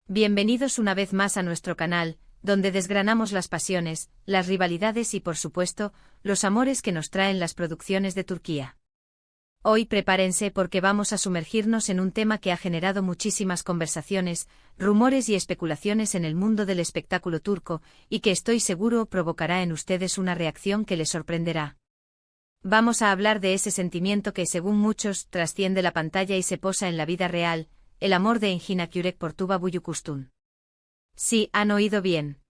Bienvenidos una vez más a nuestro canal, donde desgranamos las pasiones, las rivalidades y por supuesto, los amores que nos traen las producciones de Turquía. Hoy prepárense porque vamos a sumergirnos en un tema que ha generado muchísimas conversaciones, rumores y especulaciones en el mundo del espectáculo turco, y que estoy seguro provocará en ustedes una reacción que les sorprenderá. Vamos a hablar de ese sentimiento que según muchos trasciende la pantalla y se posa en la vida real, el amor de Engin Akyürek por Tuba Büyüküstün. Sí, han oído bien.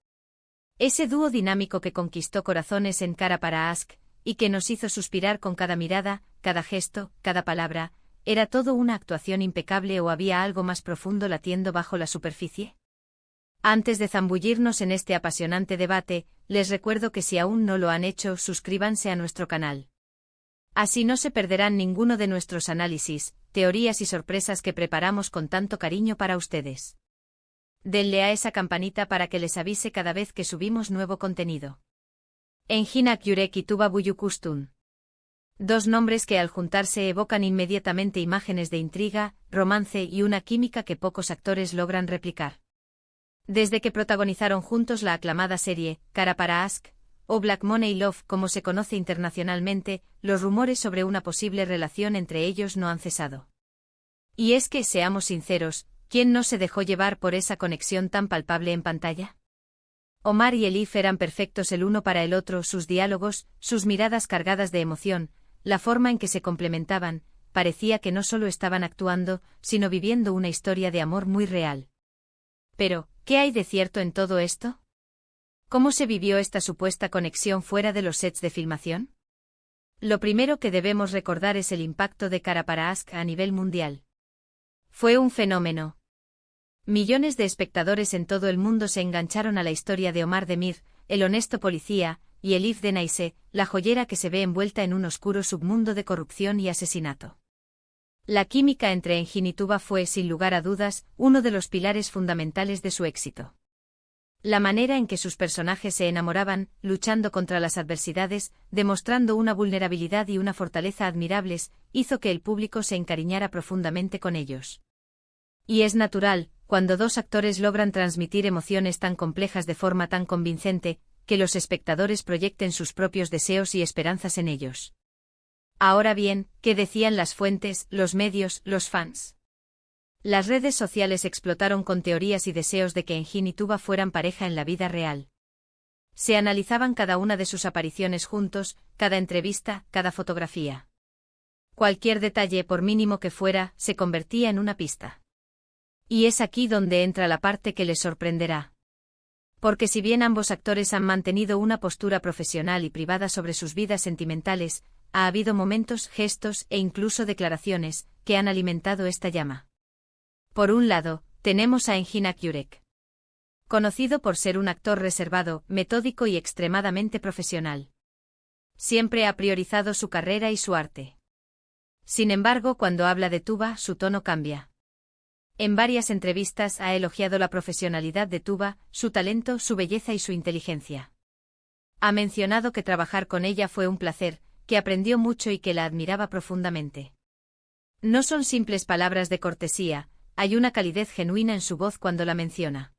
Ese dúo dinámico que conquistó corazones en Kara para Aşk, y que nos hizo suspirar con cada mirada, cada gesto, cada palabra, ¿era todo una actuación impecable o había algo más profundo latiendo bajo la superficie? Antes de zambullirnos en este apasionante debate, les recuerdo que si aún no lo han hecho, suscríbanse a nuestro canal. Así no se perderán ninguno de nuestros análisis, teorías y sorpresas que preparamos con tanto cariño para ustedes. Denle a esa campanita para que les avise cada vez que subimos nuevo contenido. Engin Akyürek y Tuba Büyüküstün. Dos nombres que al juntarse evocan inmediatamente imágenes de intriga, romance y una química que pocos actores logran replicar. Desde que protagonizaron juntos la aclamada serie Kara para Aşk, o Black Money Love como se conoce internacionalmente, los rumores sobre una posible relación entre ellos no han cesado. Y es que, seamos sinceros, ¿quién no se dejó llevar por esa conexión tan palpable en pantalla? Omar y Elif eran perfectos el uno para el otro, sus diálogos, sus miradas cargadas de emoción, la forma en que se complementaban, parecía que no solo estaban actuando, sino viviendo una historia de amor muy real. Pero, ¿qué hay de cierto en todo esto? ¿Cómo se vivió esta supuesta conexión fuera de los sets de filmación? Lo primero que debemos recordar es el impacto de Kara para Aşk a nivel mundial. Fue un fenómeno. Millones de espectadores en todo el mundo se engancharon a la historia de Omar Demir, el honesto policía, y Elif Denayse, la joyera que se ve envuelta en un oscuro submundo de corrupción y asesinato. La química entre Engin y Tuba fue, sin lugar a dudas, uno de los pilares fundamentales de su éxito. La manera en que sus personajes se enamoraban, luchando contra las adversidades, demostrando una vulnerabilidad y una fortaleza admirables, hizo que el público se encariñara profundamente con ellos. Y es natural, cuando dos actores logran transmitir emociones tan complejas de forma tan convincente, que los espectadores proyecten sus propios deseos y esperanzas en ellos. Ahora bien, ¿qué decían las fuentes, los medios, los fans? Las redes sociales explotaron con teorías y deseos de que Engin y Tuba fueran pareja en la vida real. Se analizaban cada una de sus apariciones juntos, cada entrevista, cada fotografía. Cualquier detalle, por mínimo que fuera, se convertía en una pista. Y es aquí donde entra la parte que les sorprenderá. Porque si bien ambos actores han mantenido una postura profesional y privada sobre sus vidas sentimentales, ha habido momentos, gestos e incluso declaraciones que han alimentado esta llama. Por un lado, tenemos a Engin Akyürek. Conocido por ser un actor reservado, metódico y extremadamente profesional. Siempre ha priorizado su carrera y su arte. Sin embargo, cuando habla de Tuba, su tono cambia. En varias entrevistas ha elogiado la profesionalidad de Tuba, su talento, su belleza y su inteligencia. Ha mencionado que trabajar con ella fue un placer, que aprendió mucho y que la admiraba profundamente. No son simples palabras de cortesía, hay una calidez genuina en su voz cuando la menciona.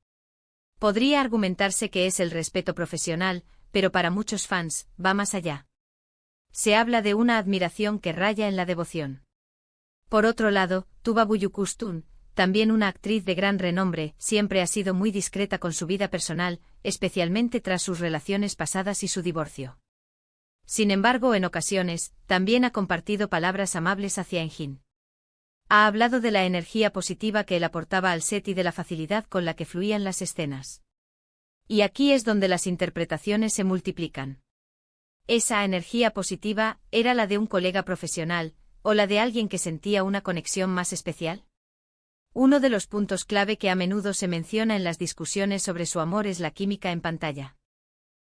Podría argumentarse que es el respeto profesional, pero para muchos fans, va más allá. Se habla de una admiración que raya en la devoción. Por otro lado, Tuba Büyüküstün, también una actriz de gran renombre, siempre ha sido muy discreta con su vida personal, especialmente tras sus relaciones pasadas y su divorcio. Sin embargo, en ocasiones, también ha compartido palabras amables hacia Engin. Ha hablado de la energía positiva que él aportaba al set y de la facilidad con la que fluían las escenas. Y aquí es donde las interpretaciones se multiplican. ¿Esa energía positiva era la de un colega profesional, o la de alguien que sentía una conexión más especial? Uno de los puntos clave que a menudo se menciona en las discusiones sobre su amor es la química en pantalla.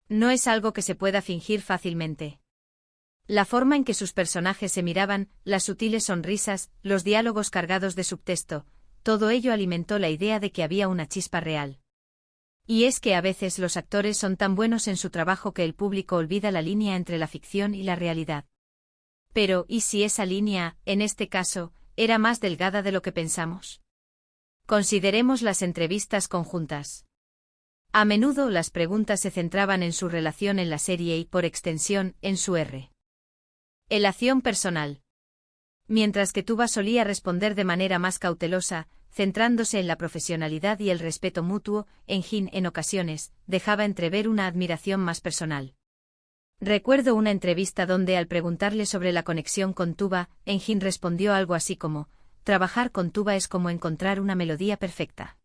No es algo que se pueda fingir fácilmente. La forma en que sus personajes se miraban, las sutiles sonrisas, los diálogos cargados de subtexto, todo ello alimentó la idea de que había una chispa real. Y es que a veces los actores son tan buenos en su trabajo que el público olvida la línea entre la ficción y la realidad. Pero, ¿y si esa línea, en este caso, era más delgada de lo que pensamos? Consideremos las entrevistas conjuntas. A menudo las preguntas se centraban en su relación en la serie y, por extensión, en su relación personal. Mientras que Tuba solía responder de manera más cautelosa, centrándose en la profesionalidad y el respeto mutuo, Engin, en ocasiones, dejaba entrever una admiración más personal. Recuerdo una entrevista donde, al preguntarle sobre la conexión con Tuba, Engin respondió algo así como: trabajar con Tuba es como encontrar una melodía perfecta.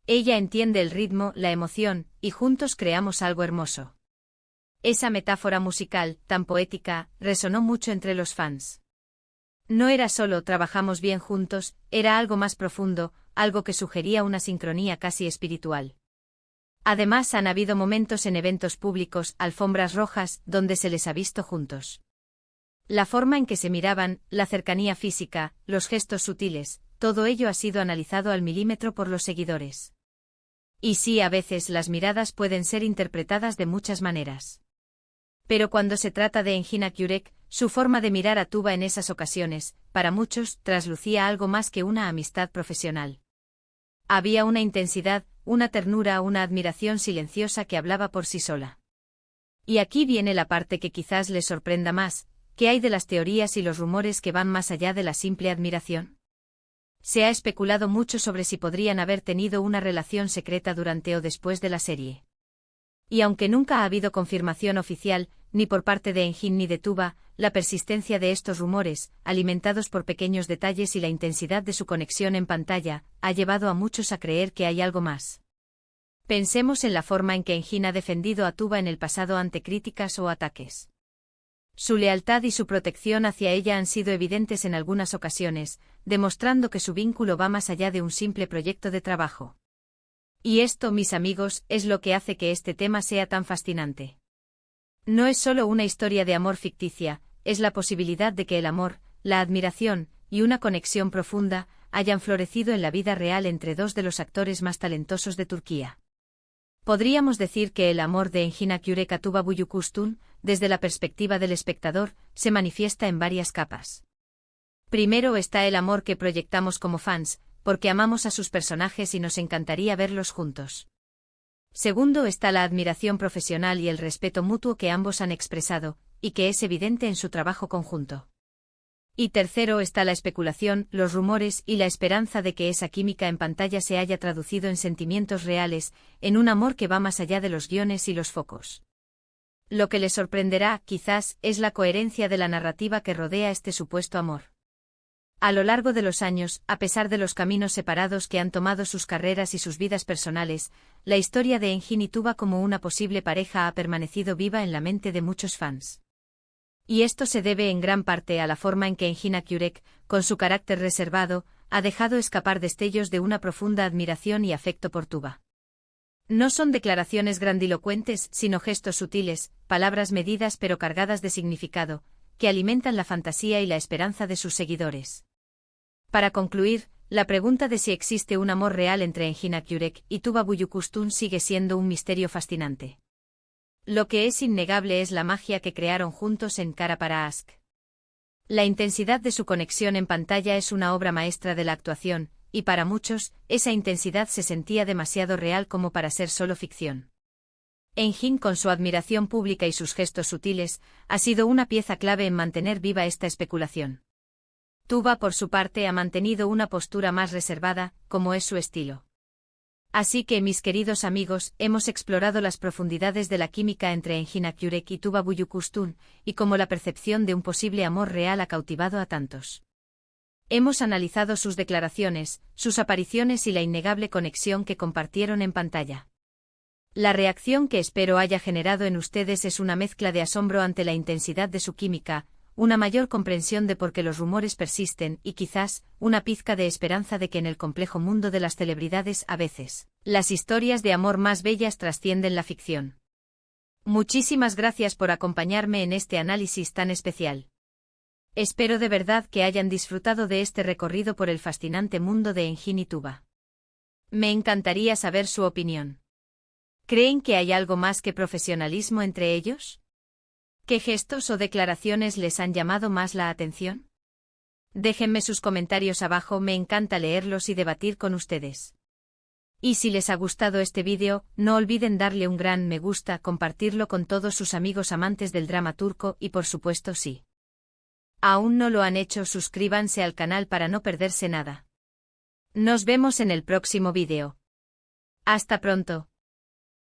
Ella entiende el ritmo, la emoción, y juntos creamos algo hermoso. Esa metáfora musical, tan poética, resonó mucho entre los fans. No era solo trabajamos bien juntos, era algo más profundo, algo que sugería una sincronía casi espiritual. Además, han habido momentos en eventos públicos, alfombras rojas, donde se les ha visto juntos. La forma en que se miraban, la cercanía física, los gestos sutiles, todo ello ha sido analizado al milímetro por los seguidores. Y sí, a veces las miradas pueden ser interpretadas de muchas maneras. Pero cuando se trata de Engin Akyurek, su forma de mirar a Tuba en esas ocasiones, para muchos, traslucía algo más que una amistad profesional. Había una intensidad, una ternura, una admiración silenciosa que hablaba por sí sola. Y aquí viene la parte que quizás les sorprenda más: ¿qué hay de las teorías y los rumores que van más allá de la simple admiración? Se ha especulado mucho sobre si podrían haber tenido una relación secreta durante o después de la serie. Y aunque nunca ha habido confirmación oficial, ni por parte de Engin ni de Tuba, la persistencia de estos rumores, alimentados por pequeños detalles y la intensidad de su conexión en pantalla, ha llevado a muchos a creer que hay algo más. Pensemos en la forma en que Engin ha defendido a Tuba en el pasado ante críticas o ataques. Su lealtad y su protección hacia ella han sido evidentes en algunas ocasiones, demostrando que su vínculo va más allá de un simple proyecto de trabajo. Y esto, mis amigos, es lo que hace que este tema sea tan fascinante. No es solo una historia de amor ficticia, es la posibilidad de que el amor, la admiración, y una conexión profunda, hayan florecido en la vida real entre dos de los actores más talentosos de Turquía. Podríamos decir que el amor de Engin Akyurek a Tuba Büyüküstün, desde la perspectiva del espectador, se manifiesta en varias capas. Primero está el amor que proyectamos como fans, porque amamos a sus personajes y nos encantaría verlos juntos. Segundo está la admiración profesional y el respeto mutuo que ambos han expresado, y que es evidente en su trabajo conjunto. Y tercero está la especulación, los rumores y la esperanza de que esa química en pantalla se haya traducido en sentimientos reales, en un amor que va más allá de los guiones y los focos. Lo que les sorprenderá, quizás, es la coherencia de la narrativa que rodea este supuesto amor. A lo largo de los años, a pesar de los caminos separados que han tomado sus carreras y sus vidas personales, la historia de Engin y Tuba como una posible pareja ha permanecido viva en la mente de muchos fans. Y esto se debe en gran parte a la forma en que Engin Akyurek, con su carácter reservado, ha dejado escapar destellos de una profunda admiración y afecto por Tuba. No son declaraciones grandilocuentes, sino gestos sutiles, palabras medidas pero cargadas de significado, que alimentan la fantasía y la esperanza de sus seguidores. Para concluir, la pregunta de si existe un amor real entre Engin Akyurek y Tuba Büyüküstün sigue siendo un misterio fascinante. Lo que es innegable es la magia que crearon juntos en Kara para Aşk. La intensidad de su conexión en pantalla es una obra maestra de la actuación, y para muchos, esa intensidad se sentía demasiado real como para ser solo ficción. Engin, con su admiración pública y sus gestos sutiles, ha sido una pieza clave en mantener viva esta especulación. Tuba, por su parte, ha mantenido una postura más reservada, como es su estilo. Así que, mis queridos amigos, hemos explorado las profundidades de la química entre Engin Akyurek y Tuba Büyüküstün, y cómo la percepción de un posible amor real ha cautivado a tantos. Hemos analizado sus declaraciones, sus apariciones y la innegable conexión que compartieron en pantalla. La reacción que espero haya generado en ustedes es una mezcla de asombro ante la intensidad de su química, una mayor comprensión de por qué los rumores persisten y quizás, una pizca de esperanza de que en el complejo mundo de las celebridades a veces, las historias de amor más bellas trascienden la ficción. Muchísimas gracias por acompañarme en este análisis tan especial. Espero de verdad que hayan disfrutado de este recorrido por el fascinante mundo de Engin y Tuba. Me encantaría saber su opinión. ¿Creen que hay algo más que profesionalismo entre ellos? ¿Qué gestos o declaraciones les han llamado más la atención? Déjenme sus comentarios abajo, me encanta leerlos y debatir con ustedes. Y si les ha gustado este vídeo, no olviden darle un gran me gusta, compartirlo con todos sus amigos amantes del drama turco y por supuesto si aún no lo han hecho, suscríbanse al canal para no perderse nada. Nos vemos en el próximo vídeo. Hasta pronto.